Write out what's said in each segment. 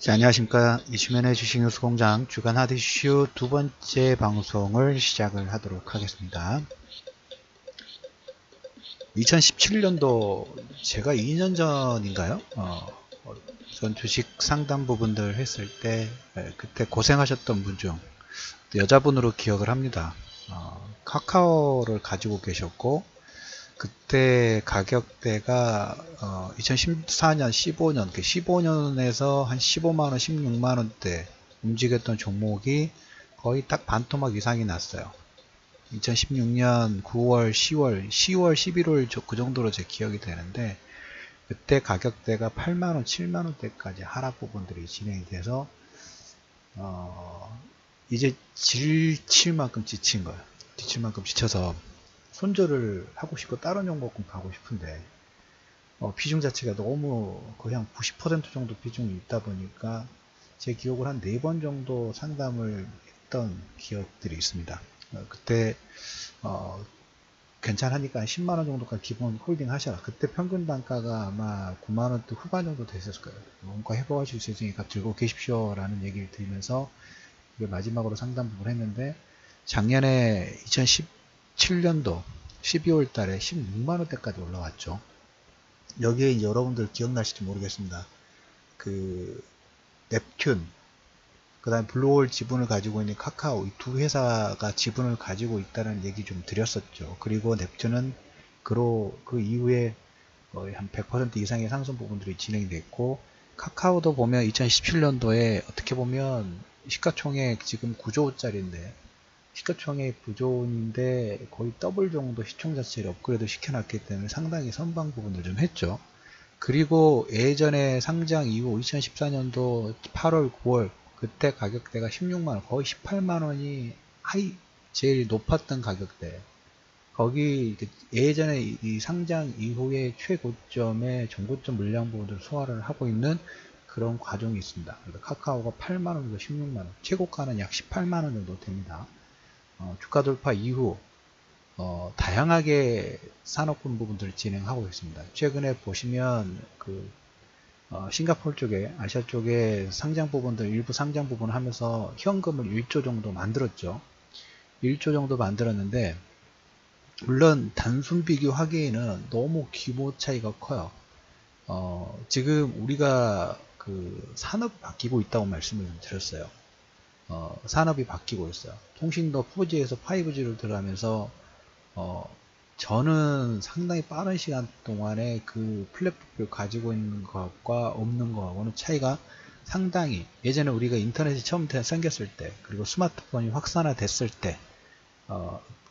자, 안녕하십니까. 이슈면의 주식뉴스공장 주간 하드 이슈 두 번째 방송을 시작을 하도록 하겠습니다. 2017년도 제가 2년 전인가요? 전 주식 상담 부분들 했을 때 그때 고생하셨던 분 중 여자분으로 기억을 합니다. 카카오를 가지고 계셨고 그때 가격대가 2014년, 15년, 15년에서 한 15만원, 16만원대 움직였던 종목이 거의 딱 반토막 이상이 났어요. 2016년 9월, 10월, 11월 그 정도로 제 기억이 되는데 그때 가격대가 8만원, 7만원대까지 하락 부분들이 진행이 돼서 이제 지칠 만큼 지친 거예요. 지칠 만큼 지쳐서 손절을 하고 싶고 다른 종목군 가고 싶은데 비중 자체가 너무 거의 한 90% 정도 비중이 있다 보니까 제 기억을 한 4번 정도 상담을 했던 기억들이 있습니다. 그때 괜찮으니까 10만원 정도까지 기본 홀딩 하셔라. 그때 평균 단가가 아마 9만원대 후반 정도 됐을 거예요. 뭔가 해보실 수 있으니까 들고 계십시오 라는 얘기를 드리면서 마지막으로 상담 부분을 했는데 작년에 2017년도 12월 달에 16만원대까지 올라왔죠. 여기에 이제 여러분들 기억나실지 모르겠습니다. 그 넵튠, 그 다음에 블루홀 지분을 가지고 있는 카카오, 이 두 회사가 지분을 가지고 있다는 얘기 좀 드렸었죠. 그리고 넵튠은 그 이후에 거의 한 100% 이상의 상승 부분들이 진행됐고, 카카오도 보면 2017년도에 어떻게 보면 시가총액 지금 9조짜리인데 시가총액 9조인데 거의 더블 정도 시총 자체를 업그레이드 시켜놨기 때문에 상당히 선방 부분을 좀 했죠. 그리고 예전에 상장 이후 2014년도 8월, 9월 그때 가격대가 16만원, 거의 18만원이 제일 높았던 가격대. 거기 예전에 이 상장 이후에 최고점의 정고점 물량 부분을 소화를 하고 있는 그런 과정이 있습니다. 카카오가 8만원에서 16만원, 최고가는 약 18만원 정도 됩니다. 주가 돌파 이후 다양하게 산업군 부분들을 진행하고 있습니다. 최근에 보시면 싱가포르 쪽에 아시아 쪽에 상장 부분들 일부 상장 부분을 하면서 현금을 1조 정도 만들었죠. 1조 정도 만들었는데 물론 단순 비교하기에는 너무 규모 차이가 커요. 지금 우리가 산업이 바뀌고 있다고 말씀을 드렸어요. 산업이 바뀌고 있어요. 통신도 4G에서 5G로 들어가면서 저는 상당히 빠른 시간 동안에 그 플랫폼을 가지고 있는 것과 없는 것하고는 차이가 상당히 예전에 우리가 인터넷이 처음 생겼을 때 그리고 스마트폰이 확산화됐을 때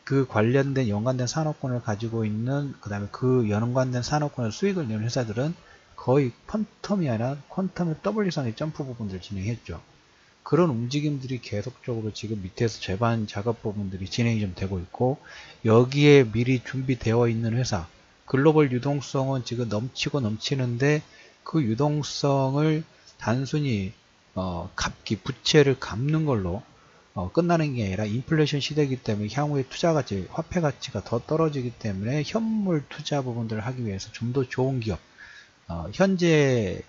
그 관련된 연관된 산업군을 가지고 있는 그 다음에 그 연관된 산업군의 수익을 내는 회사들은 거의 퀀텀이 아니라 퀀텀의 더블 이상의 점프 부분들을 진행했죠. 그런 움직임들이 계속적으로 지금 밑에서 제반 작업 부분들이 진행이 좀 되고 있고 여기에 미리 준비되어 있는 회사 글로벌 유동성은 지금 넘치고 넘치는데 그 유동성을 단순히 부채를 갚는 걸로 끝나는 게 아니라 인플레이션 시대이기 때문에 향후에 투자 가치, 화폐 가치가 더 떨어지기 때문에 현물 투자 부분들을 하기 위해서 좀 더 좋은 기업 현재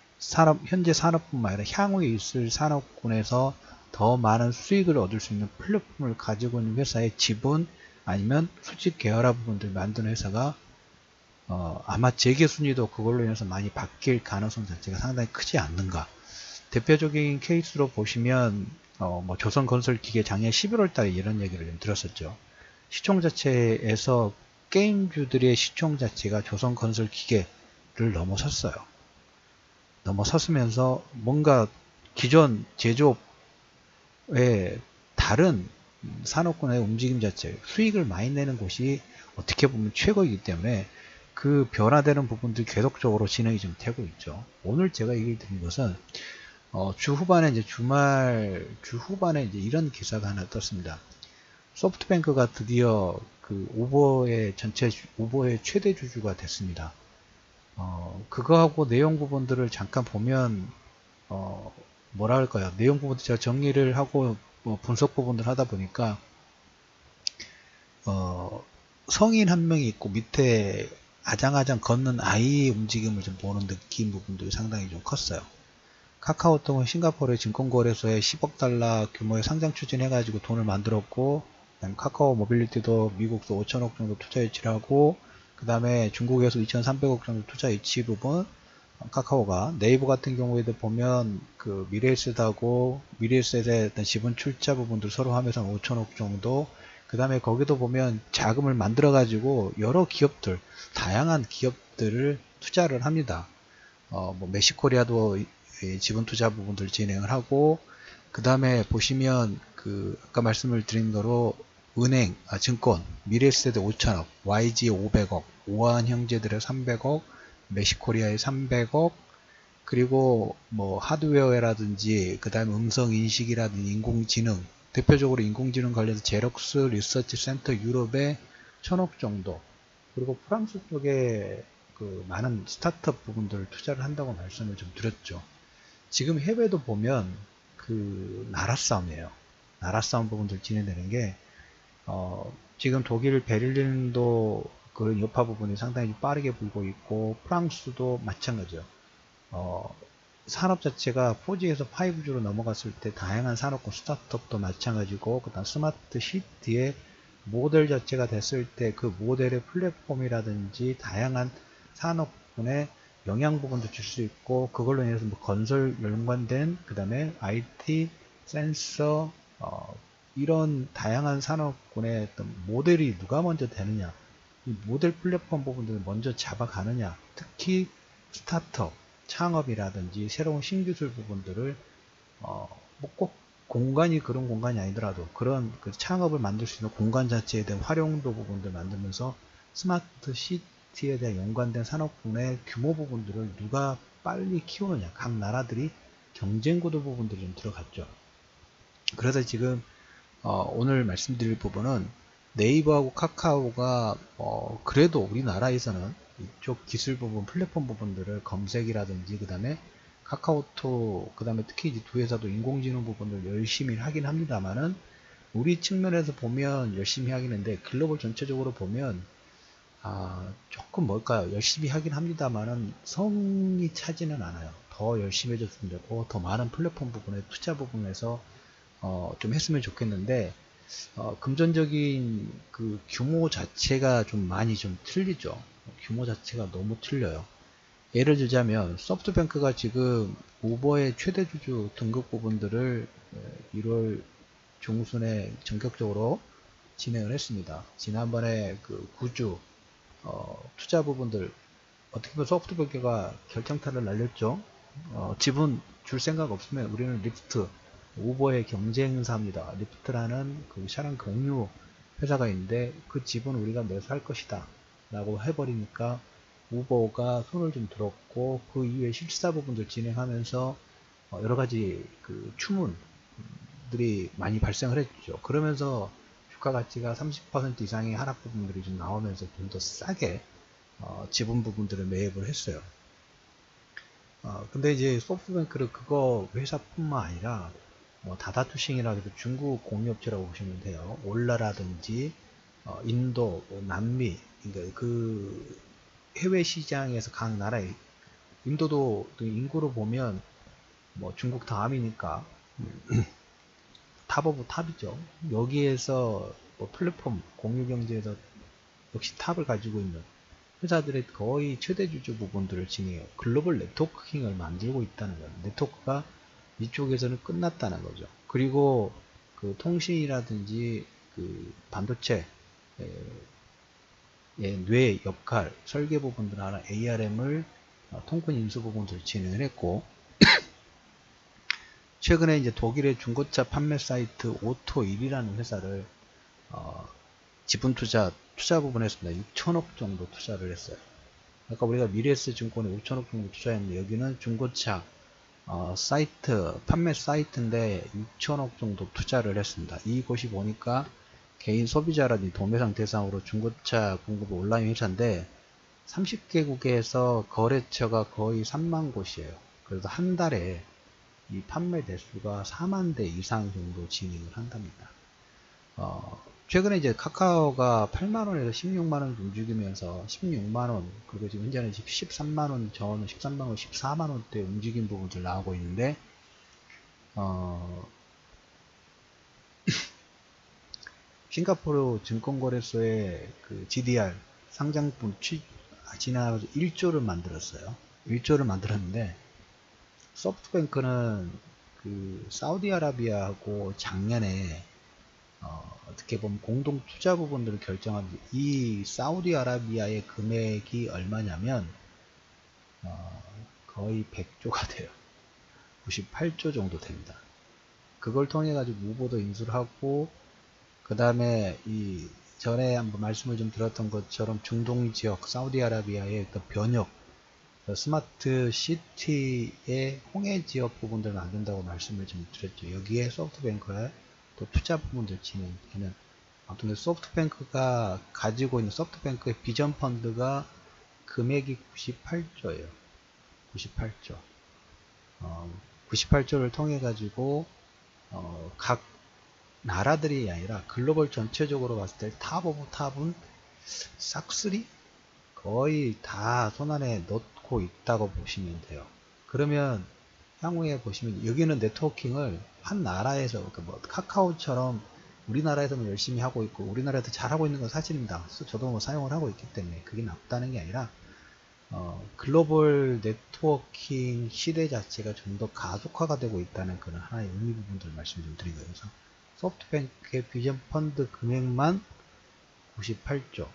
산업뿐만 아니라 향후에 있을 산업군에서 더 많은 수익을 얻을 수 있는 플랫폼을 가지고 있는 회사의 지분 아니면 수직 계열화 부분들 만드는 회사가 아마 재계 순위도 그걸로 인해서 많이 바뀔 가능성 자체가 상당히 크지 않는가. 대표적인 케이스로 보시면 뭐 조선건설기계 작년 11월 달에 이런 얘기를 좀 들었었죠. 시총 자체에서 게임주들의 시총 자체가 조선건설기계를 넘어섰어요. 넘어섰으면서 뭔가 기존 제조업의 다른 산업군의 움직임 자체, 수익을 많이 내는 곳이 어떻게 보면 최고이기 때문에 그 변화되는 부분들이 계속적으로 진행이 좀 되고 있죠. 오늘 제가 얘기를 드린 것은 주 후반에 이제 주 후반에 이제 이런 기사가 하나 떴습니다. 소프트뱅크가 드디어 그 우버의 최대 주주가 됐습니다. 그거하고 내용 부분들을 잠깐 보면 뭐라 할까요? 내용 부분들 제가 정리를 하고 분석 부분들 하다 보니까 성인 한 명이 있고 밑에 아장아장 걷는 아이의 움직임을 좀 보는 느낌 부분들이 상당히 좀 컸어요. 카카오톡은 싱가포르의 증권거래소에 10억 달러 규모의 상장 추진해가지고 돈을 만들었고, 그다음에 카카오 모빌리티도 미국서 5천억 정도 투자 유치를 하고, 그 다음에 중국에서 2,300억 정도 투자 유치 부분, 카카오가, 네이버 같은 경우에도 보면 그 미래에셋의 어떤 지분 출자 부분들 서로 하면서 5천억 정도, 그 다음에 거기도 보면 자금을 만들어 가지고 여러 기업들, 다양한 기업들을 투자를 합니다. 뭐 메시코리아도 지분 투자 부분들 진행을 하고, 그 다음에 보시면 그 아까 말씀을 드린 거로 은행, 증권, 미래에셋의 5천억, YG 500억, 오한형제들의 300억, 메시코리아의 300억, 그리고 뭐 하드웨어라든지 그 다음에 음성인식이라든지 인공지능, 대표적으로 인공지능 관련해서 제럭스 리서치 센터 유럽에 1,000억 정도, 그리고 프랑스 쪽에 그 많은 스타트업 부분들을 투자를 한다고 말씀을 좀 드렸죠. 지금 해외도 보면 그 나라 싸움이에요. 나라 싸움 부분들 진행되는 게 지금 독일 베를린도 그런 여파 부분이 상당히 빠르게 불고 있고, 프랑스도 마찬가지요. 어, 산업 자체가 4G에서 5G로 넘어갔을 때 다양한 산업과 스타트업도 마찬가지고, 그다음 스마트 시티의 모델 자체가 됐을 때 그 모델의 플랫폼이라든지 다양한 산업군에 영향 부분도 줄 수 있고, 그걸로 인해서 뭐 건설 연관된 그 다음에 IT, 센서, 이런 다양한 산업군의 어떤 모델이 누가 먼저 되느냐, 이 모델 플랫폼 부분들을 먼저 잡아가느냐, 특히 스타트업, 창업이라든지 새로운 신기술 부분들을 뭐꼭 공간이 그런 공간이 아니더라도 그런 그 창업을 만들 수 있는 공간 자체에 대한 활용도 부분들 만들면서 스마트 시티에 대한 연관된 산업군의 규모 부분들을 누가 빨리 키우느냐, 각 나라들이 경쟁 구도 부분들이 좀 들어갔죠. 그래서 지금 오늘 말씀드릴 부분은 네이버하고 카카오가 그래도 우리나라에서는 이쪽 기술 부분, 플랫폼 부분들을 검색이라든지 그 다음에 카카오톡, 그 다음에 특히 이제 두 회사도 인공지능 부분을 열심히 하긴 합니다만은, 우리 측면에서 보면 열심히 하긴 했는데 글로벌 전체적으로 보면 조금 뭘까요? 열심히 하긴 합니다만은 성이 차지는 않아요. 더 열심히 해줬으면 좋고, 더 많은 플랫폼 부분에 투자 부분에서 좀 했으면 좋겠는데, 금전적인 그 규모 자체가 좀 많이 좀 틀리죠. 규모 자체가 너무 틀려요. 예를 들자면 소프트뱅크가 지금 우버의 최대 주주 등급 부분들을 1월 중순에 전격적으로 진행을 했습니다. 지난번에 그 구주 투자 부분들 어떻게 보면 소프트뱅크가 결정타를 날렸죠. 지분 줄 생각 없으면 우리는 리프트, 우버의 경쟁사입니다. 리프트라는 그 차량 공유 회사가 있는데 그 지분 우리가 매수할 것이다 라고 해버리니까 우버가 손을 좀 들었고, 그 이후에 실사 부분들 진행하면서 여러 가지 그 추문들이 많이 발생을 했죠. 그러면서 주가 가치가 30% 이상의 하락 부분들이 좀 나오면서 좀 더 싸게 지분 부분들을 매입을 했어요. 근데 이제 소프트뱅크를 그거 회사뿐만 아니라 뭐 다다투싱이라고 해도 중국 공유업체라고 보시면 돼요. 올라라든지 인도, 뭐 남미, 그러니까 그 해외 시장에서 각 나라의, 인도도 인구로 보면 뭐 중국 다음이니까 탑 오브 탑이죠. 여기에서 뭐 플랫폼 공유 경제에서 역시 탑을 가지고 있는 회사들의 거의 최대 주주 부분들을 지니요. 글로벌 네트워킹을 만들고 있다는 거예요. 네트워크가 이쪽에서는 끝났다는 거죠. 그리고 그 통신이라든지 그 반도체 뇌 역할, 설계 부분들 하나 ARM을 통근 인수 부분들 진행을 했고, 최근에 이제 독일의 중고차 판매 사이트 오토1이라는 회사를 지분 투자 부분에 했습니다. 6천억 정도 투자를 했어요. 아까 우리가 미래에셋 증권에 5천억 정도 투자했는데, 여기는 중고차 사이트, 판매 사이트인데 6천억 정도 투자를 했습니다. 이곳이 보니까 개인 소비자라든지 도매상 대상으로 중고차 공급 온라인 회사인데 30개국에서 거래처가 거의 3만 곳이에요. 그래서 한 달에 이 판매 대수가 4만 대 이상 정도 진행을 한답니다. 최근에 이제 카카오가 8만원에서 16만원 움직이면서 16만원, 그리고 지금 현재는 13만원, 저는 13만원, 14만원대 움직인 부분들 나오고 있는데, 싱가포르 증권거래소의 그 GDR 상장분 지나가서 1조를 만들었어요. 1조를 만들었는데, 소프트뱅크는 그 사우디아라비아하고 작년에 어떻게 보면 공동 투자 부분들을 결정한 이 사우디아라비아의 금액이 얼마냐면 거의 100조가 돼요. 98조 정도 됩니다. 그걸 통해 가지고 무보도 인수를 하고, 그 다음에 이 전에 한번 말씀을 좀 드렸던 것처럼 중동 지역 사우디아라비아의 그 변역 스마트 시티의 홍해 지역 부분들을 만든다고 말씀을 좀 드렸죠. 여기에 소프트뱅크의 또 투자 부분들 진행하는, 아무튼 소프트뱅크가 가지고 있는 소프트뱅크의 비전 펀드가 금액이 98조예요. 98조. 98조를 통해 가지고 각 나라들이 아니라 글로벌 전체적으로 봤을 때 탑 오브 탑은 싹쓸이 거의 다 손안에 넣고 있다고 보시면 돼요. 그러면 향후에 보시면 여기는 네트워킹을 한 나라에서, 그러니까 뭐 카카오처럼 우리나라에서는 열심히 하고 있고 우리나라에서 잘하고 있는 건 사실입니다. 저도 뭐 사용을 하고 있기 때문에 그게 나쁘다는 게 아니라 글로벌 네트워킹 시대 자체가 좀 더 가속화가 되고 있다는 그런 하나의 의미 부분들을 말씀 좀 드린 거예요. 그래서 소프트뱅크의 비전 펀드 금액만 98조.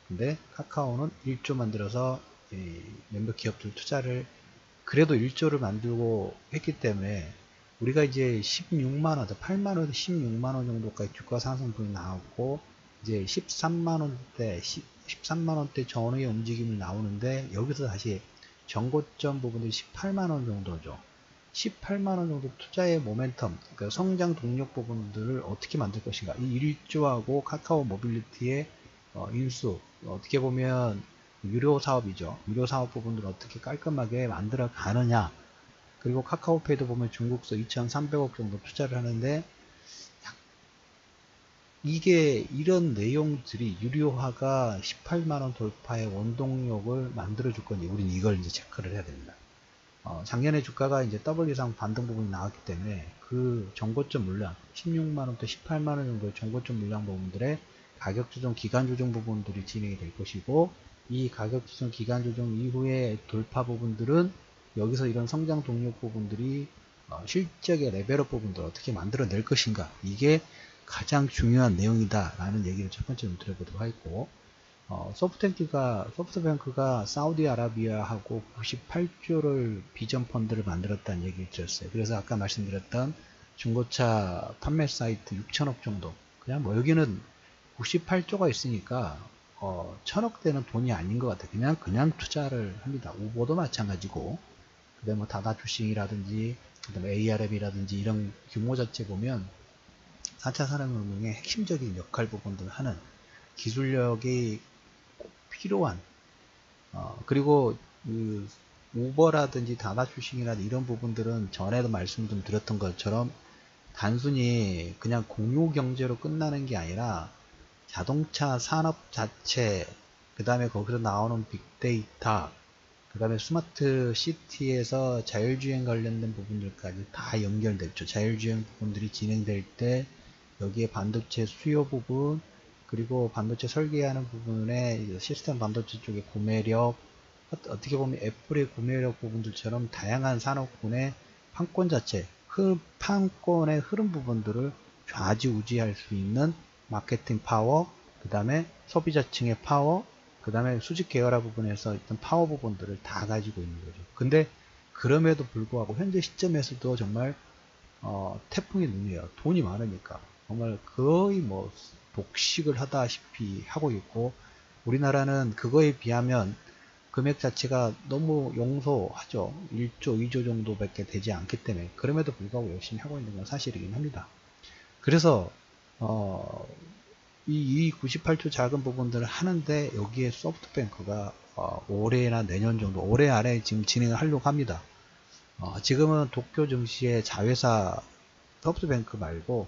근데 카카오는 1조 만들어서 몇몇 기업들 투자를, 그래도 1조를 만들고 했기 때문에 우리가 이제 16만원, 8만원, 16만원 정도까지 주가 상승분이 나왔고, 이제 13만원대, 13만원대 전후의 움직임이 나오는데, 여기서 다시 전고점 부분이 18만원 정도죠. 18만원 정도 투자의 모멘텀, 그러니까 성장 동력 부분들을 어떻게 만들 것인가. 이 1조하고 카카오 모빌리티의 인수, 어떻게 보면 유료 사업이죠. 유료 사업 부분들을 어떻게 깔끔하게 만들어 가느냐. 그리고 카카오페이도 보면 중국서 2,300억 정도 투자를 하는데, 이게 이런 내용들이 유료화가 18만원 돌파의 원동력을 만들어 줄 건지, 우린 이걸 이제 체크를 해야 됩니다. 작년에 주가가 이제 더블 이상 반등 부분이 나왔기 때문에 그 정고점 물량 16만원부터 18만원 정도의 정고점 물량 부분들의 가격 조정, 기간 조정 부분들이 진행이 될 것이고, 이 가격 조정, 기간 조정 이후의 돌파 부분들은 여기서 이런 성장 동력 부분들이 실적의 레벨업 부분들 어떻게 만들어낼 것인가, 이게 가장 중요한 내용이다 라는 얘기를 첫 번째로 드려보도록 하겠고, 소프트뱅크가 사우디아라비아하고 98조를 비전 펀드를 만들었다는 얘기를 드렸어요. 그래서 아까 말씀드렸던 중고차 판매 사이트 6천억 정도, 그냥 뭐 여기는 98조가 있으니까 1000억대는 돈이 아닌 것 같아요. 그냥 투자를 합니다. 우버도 마찬가지고, 그다음에 뭐 다다주식이라든지 그다음에 ARM이라든지 이런 규모 자체 보면 4차 산업혁명의 핵심적인 역할 부분들을 하는 기술력이 꼭 필요한, 그리고 그 우버라든지 다다주식이라든지 이런 부분들은 전에도 말씀 좀 드렸던 것처럼 단순히 그냥 공유 경제로 끝나는 게 아니라 자동차 산업 자체, 그 다음에 거기서 나오는 빅데이터, 그 다음에 스마트 시티에서 자율주행 관련된 부분들까지 다 연결됐죠. 자율주행 부분들이 진행될 때 여기에 반도체 수요 부분, 그리고 반도체 설계하는 부분에 시스템 반도체 쪽의 구매력, 어떻게 보면 애플의 구매력 부분들처럼 다양한 산업군의 판권 자체, 판권의 흐름 부분들을 좌지우지할 수 있는 마케팅 파워, 그 다음에 소비자층의 파워, 그 다음에 수직 계열화 부분에서 있던 파워 부분들을 다 가지고 있는 거죠. 근데 그럼에도 불구하고 현재 시점에서도 정말 태풍이 눈이에요. 돈이 많으니까 정말 거의 뭐 독식을 하다시피 하고 있고, 우리나라는 그거에 비하면 금액 자체가 너무 용소하죠. 1조, 2조 정도밖에 되지 않기 때문에 그럼에도 불구하고 열심히 하고 있는 건 사실이긴 합니다. 그래서 이 98조 작은 부분들을 하는데 여기에 소프트뱅크가 올해나 내년 정도, 올해 안에 지금 진행을 하려고 합니다. 지금은 도쿄 증시의 자회사 소프트뱅크 말고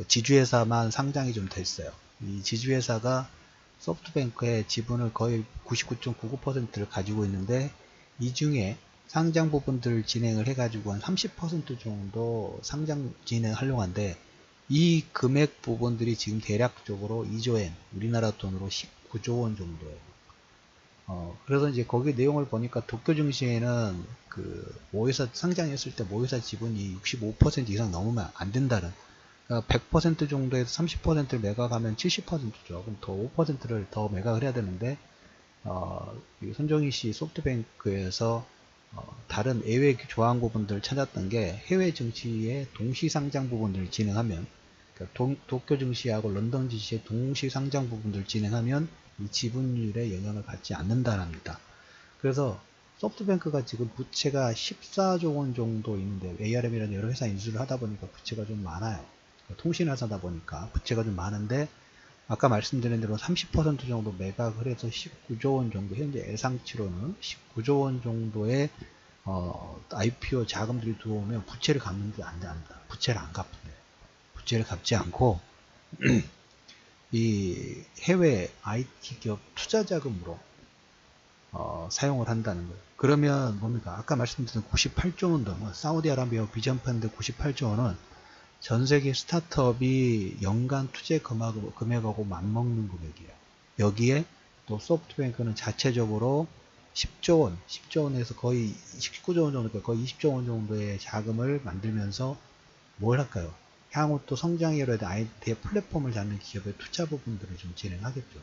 지주회사만 상장이 좀 됐어요. 이 지주회사가 소프트뱅크의 지분을 거의 99.99%를 가지고 있는데 이 중에 상장 부분들을 진행을 해가지고 한 30% 정도 상장 진행하려고 하는데 이 금액 부분들이 지금 대략적으로 2조엔, 우리나라 돈으로 19조 원 정도예요. 그래서 이제 거기 내용을 보니까 도쿄 증시에는 그 모회사 상장했을 때 모회사 지분이 65% 이상 넘으면 안 된다는, 그러니까 100% 정도에서 30%를 매각하면 70%죠. 그럼 더 5%를 더 매각을 해야 되는데 손정희 씨 소프트뱅크에서 다른 예외 조항 부분들을 찾았던 게 해외 증시의 동시 상장 부분들을 진행하면, 그러니까 도쿄 증시하고 런던 증시의 동시 상장 부분들을 진행하면 이 지분율에 영향을 받지 않는다랍니다. 그래서 소프트뱅크가 지금 부채가 14조 원 정도 있는데 ARM이라는 여러 회사 인수를 하다 보니까 부채가 좀 많아요. 통신회사다 보니까 부채가 좀 많은데 아까 말씀드린 대로 30% 정도 매각을 해서 19조 원 정도, 현재 예상치로는 19조 원 정도의 IPO 자금들이 들어오면 부채를 갚는 게 안 됩니다. 부채를 안 갚는데, 부채를 갚지 않고 이 해외 IT 기업 투자 자금으로 사용을 한다는 거예요. 그러면 뭡니까? 아까 말씀드린 98조 원 돈, 사우디아라비아 비전 펀드 98조 원은 전 세계 스타트업이 연간 투자 금액하고 맞먹는 금액이에요. 여기에 또 소프트뱅크는 자체적으로 10조 원에서 거의 19조 원 정도, 거의 20조 원 정도의 자금을 만들면서 뭘 할까요? 향후 또 성장이라 도 아이디어 플랫폼을 잡는 기업의 투자 부분들을 좀 진행하겠죠.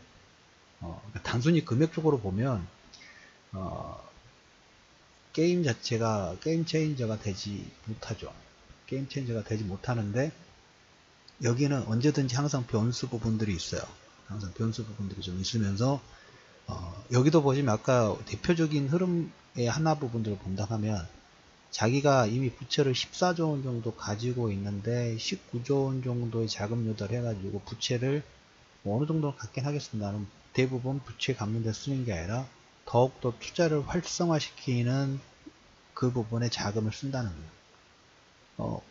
그러니까 단순히 금액적으로 보면 게임 자체가 게임 체인저가 되지 못하죠. 게임 체인저가 되지 못하는데 여기는 언제든지 항상 변수 부분들이 있어요. 항상 변수 부분들이 좀 있으면서 여기도 보시면 아까 대표적인 흐름의 하나 부분들을 본다 하면 자기가 이미 부채를 14조 원 정도 가지고 있는데 19조 원 정도의 자금 조달을 해가지고 부채를 뭐 어느 정도 갖긴 하겠습니다는, 대부분 부채 갚는 데 쓰는 게 아니라 더욱더 투자를 활성화시키는 그 부분에 자금을 쓴다는 거예요.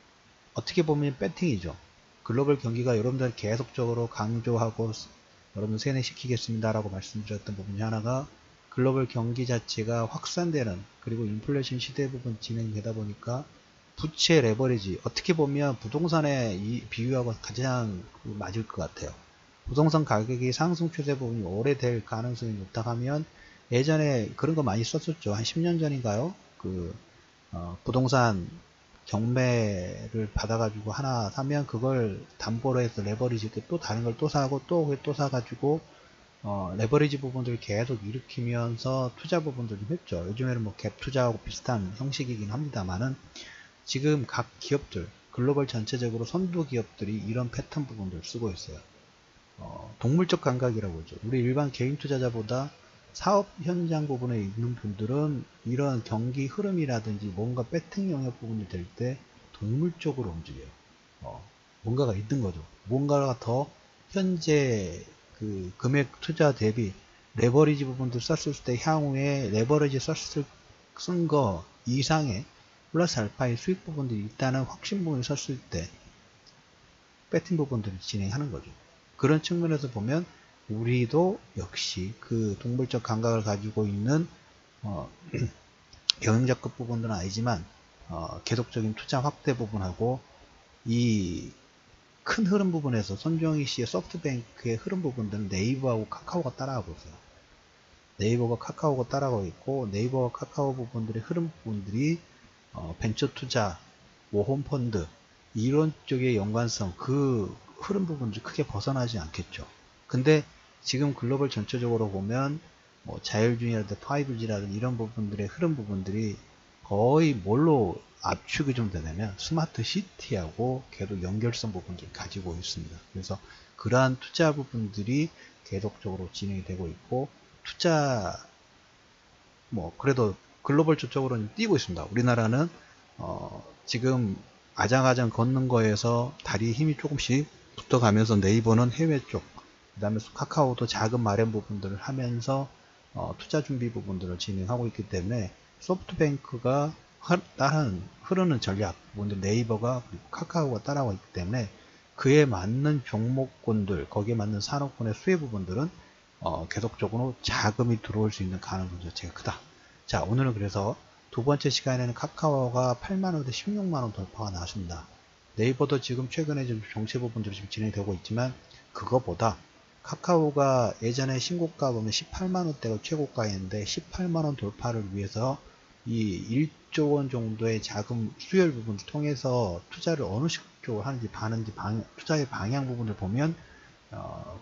어떻게 보면 배팅이죠. 글로벌 경기가 여러분들 계속적으로 강조하고 여러분 세뇌시키겠습니다 라고 말씀드렸던 부분 중 하나가 글로벌 경기 자체가 확산되는, 그리고 인플레이션 시대 부분 진행되다 보니까 부채 레버리지, 어떻게 보면 부동산에 비유하고 가장 맞을 것 같아요. 부동산 가격이 상승 추세 부분이 오래될 가능성이 높다 하면, 예전에 그런 거 많이 썼었죠. 한 10년 전인가요? 부동산 경매를 받아가지고 하나 사면 그걸 담보로 해서 레버리지 때 또 다른 걸 또 사고 또 사가지고 레버리지 부분들을 계속 일으키면서 투자 부분들을 좀 했죠. 요즘에는 뭐 갭 투자하고 비슷한 형식이긴 합니다만은 지금 각 기업들, 글로벌 전체적으로 선도 기업들이 이런 패턴 부분들을 쓰고 있어요. 동물적 감각이라고 하죠. 우리 일반 개인 투자자보다 사업 현장 부분에 있는 분들은 이런 경기 흐름이라든지 뭔가 배팅 영역 부분이 될 때 동물적으로 움직여요. 뭔가가 있는 거죠. 뭔가가 더 현재 그 금액 투자 대비 레버리지 부분들 썼을 때 향후에 레버리지 쓴 거 이상의 플러스 알파의 수익 부분들이 있다는 확신 부분을 썼을 때 배팅 부분들을 진행하는 거죠. 그런 측면에서 보면 우리도 역시 그 동물적 감각을 가지고 있는 경영자급 부분들은 아니지만 계속적인 투자 확대 부분하고 이 큰 흐름 부분에서 손정희 씨의 소프트뱅크의 흐름 부분들은 네이버하고 카카오가 따라가고 있어요. 네이버가 카카오가 따라가고 있고, 네이버와 카카오 부분들의 흐름 부분들이 벤처 투자, 모험 펀드 이런 쪽의 연관성, 그 흐름 부분들이 크게 벗어나지 않겠죠. 근데 지금 글로벌 전체적으로 보면 뭐 자율주행이라든지 5G라든지 이런 부분들의 흐름 부분들이 거의 뭘로 압축이 좀 되냐면 스마트 시티하고 계속 연결성 부분들을 가지고 있습니다. 그래서 그러한 투자 부분들이 계속적으로 진행이 되고 있고, 투자 뭐 그래도 글로벌 쪽으로는 뛰고 있습니다. 우리나라는 지금 아장아장 걷는 거에서 다리에 힘이 조금씩 붙어가면서 네이버는 해외 쪽, 그 다음에 카카오도 자금 마련 부분들을 하면서 투자 준비 부분들을 진행하고 있기 때문에 소프트뱅크가 다른 흐르는 전략 부분들, 네이버가 그리고 카카오가 따라오고 있기 때문에 그에 맞는 종목군들, 거기에 맞는 산업군의 수혜 부분들은 계속적으로 자금이 들어올 수 있는 가능성 자체가 크다. 자, 오늘은 그래서 두 번째 시간에는 카카오가 8만원대 16만원 돌파가 나왔습니다. 네이버도 지금 최근에 좀 정체 부분들이 좀 진행되고 있지만, 그거보다 카카오가 예전에 신고가 보면 18만원대가 최고가였는데 18만원 돌파를 위해서 이 1조 원 정도의 자금 수혈 부분을 통해서 투자를 어느 식으로 하는지 투자의 방향 부분을 보면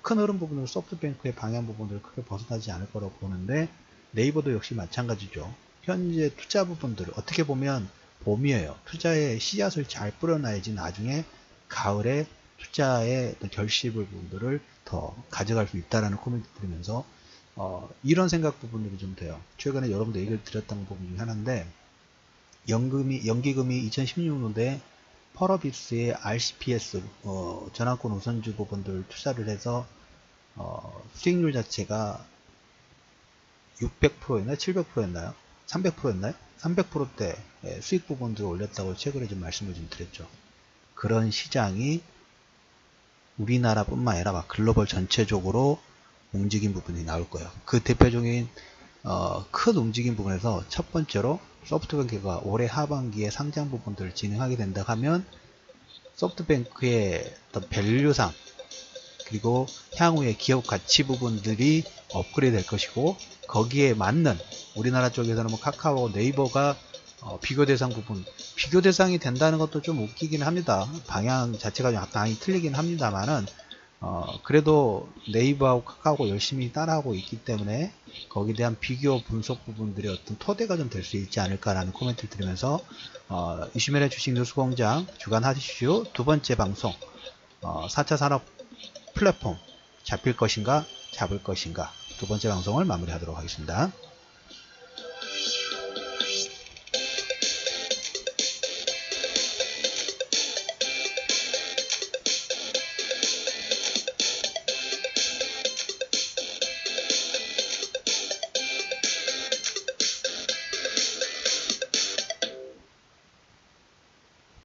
큰 흐름 부분은 소프트뱅크의 방향 부분들 크게 벗어나지 않을 거라고 보는데, 네이버도 역시 마찬가지죠. 현재 투자 부분들을 어떻게 보면 봄이에요. 투자의 씨앗을 잘 뿌려놔야지 나중에 가을에 투자의 결실 부분들을 더 가져갈 수 있다라는 코멘트 드리면서 이런 생각 부분들이 좀 돼요. 최근에 여러분들 얘기를 드렸던 부분 중에 하나인데, 연기금이 2016년도에 펄어비스의 RCPS 전환권 우선주 부분들 투자를 해서 수익률 자체가 600%였나요? 700%였나요? 300%였나요? 300%대 수익 부분들을 올렸다고 최근에 좀 말씀을 좀 드렸죠. 그런 시장이 우리나라뿐만 아니라 글로벌 전체적으로 움직인 부분이 나올 거예요. 그 대표적인 큰 움직임 부분에서 첫 번째로 소프트뱅크가 올해 하반기에 상장 부분들을 진행하게 된다 하면 소프트뱅크의 어떤 밸류상 그리고 향후의 기업 가치 부분들이 업그레이드 될 것이고, 거기에 맞는 우리나라 쪽에서는 뭐 카카오, 네이버가 비교 대상 부분, 비교 대상이 된다는 것도 좀 웃기긴 합니다. 방향 자체가 약간 틀리긴 합니다만은 그래도 네이버하고 카카오가 열심히 따라하고 있기 때문에 거기에 대한 비교 분석 부분들이 어떤 토대가 좀 될 수 있지 않을까라는 코멘트를 드리면서 이슈맨의 주식 뉴스공장 주간 하디슈 두 번째 방송 4차 산업 플랫폼 잡힐 것인가 잡을 것인가 두 번째 방송을 마무리하도록 하겠습니다.